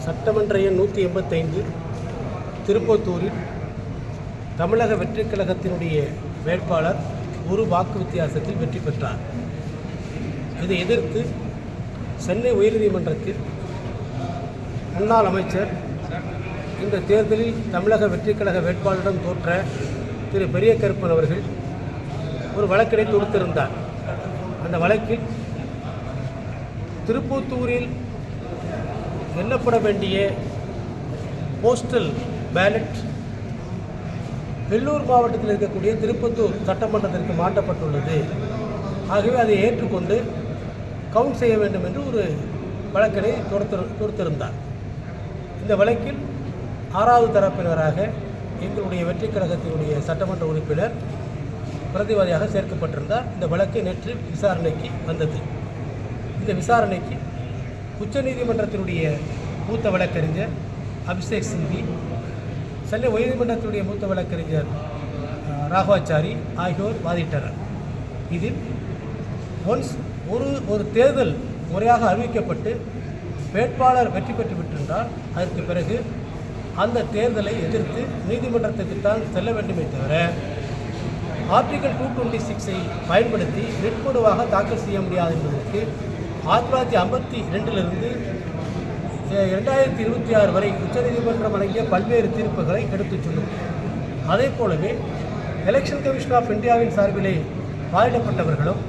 சட்டமன்ற எண் 185 திருப்பத்தூரில் தமிழக வெற்றிக் கழகத்தினுடைய வேட்பாளர் ஒரு வாக்கு வித்தியாசத்தில் வெற்றி பெற்றார். இதை எதிர்த்து சென்னை உயர்நீதிமன்றத்தில் முன்னாள் அமைச்சர் இந்த தேர்தலில் தமிழக வெற்றிக் கழக வேட்பாளரிடம் தோற்ற திரு பெரிய கருப்பன் அவர்கள் ஒரு வழக்கினை தொடுத்திருந்தார். அந்த வழக்கில் திருப்பத்தூரில் எண்ணப்பட வேண்டிய போஸ்டல் பேலட் வெள்ளூர் மாவட்டத்தில் இருக்கக்கூடிய திருப்பத்தூர் சட்டமன்றத்திற்கு மாற்றப்பட்டுள்ளது. ஆகவே அதை ஏற்றுக்கொண்டு கவுண்ட் செய்ய வேண்டும் என்று ஒரு வழக்கினை தொடுத்திருந்தார். இந்த வழக்கில் 6வது தரப்பினராக எங்களுடைய வெற்றிக் கழகத்தினுடைய சட்டமன்ற உறுப்பினர் பிரதிவாதியாக சேர்க்கப்பட்டிருந்தார். இந்த வழக்கு நேற்று விசாரணைக்கு வந்தது. இந்த விசாரணைக்கு உச்சநீதிமன்றத்தினுடைய மூத்த வழக்கறிஞர் அபிஷேக் சிங்வி, சென்னை உயர்நீதிமன்றத்தினுடைய மூத்த வழக்கறிஞர் ராகவாச்சாரி ஆகியோர் வாதிட்டனர். இதில் ஒரு தேர்தல் முறையாக அறிவிக்கப்பட்டு வேட்பாளர் வெற்றி பெற்று விட்டிருந்தால் அதற்கு பிறகு அந்த தேர்தலை எதிர்த்து நீதிமன்றத்துக்குத்தான் செல்ல வேண்டுமே தவிர ஆர்டிகல் 226 பயன்படுத்தி ரிட் மனுவாக தாக்கல் செய்ய முடியாது என்பதற்கு 1952 2026 வரை உச்சநீதிமன்றம் வழங்கிய பல்வேறு தீர்ப்புகளை எடுத்துச் சொல்லும். அதே போலவே எலெக்ஷன் கமிஷன் ஆஃப் இந்தியாவின் சார்பிலே வாதிடப்பட்டவர்களும்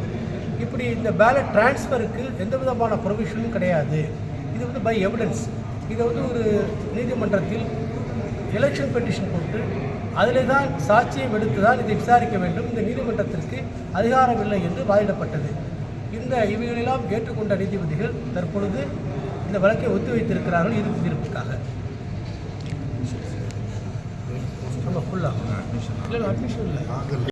இப்படி இந்த பேலட் டிரான்ஸ்ஃபருக்கு எந்த விதமான ப்ரொவிஷனும் கிடையாது. இது பை எவிடன்ஸ். இதை ஒரு நீதிமன்றத்தில் எலெக்ஷன் பெட்டிஷன் போட்டு அதில் தான் சாட்சியம் எடுத்து தான் இதை விசாரிக்க வேண்டும். இந்த நீதிமன்றத்திற்கு அதிகாரம் இல்லை என்று வாதிடப்பட்டது. இவைகளெல்லாம் ஏற்றுக்கொண்ட நீதிபதிகள் தற்பொழுது இந்த வழக்கை ஒத்திவைத்திருக்கிறார்கள் இறுதி தீர்ப்புக்காக. நம்ம ஃபுல்லாக இல்லை அட்மிஷன் இல்லை.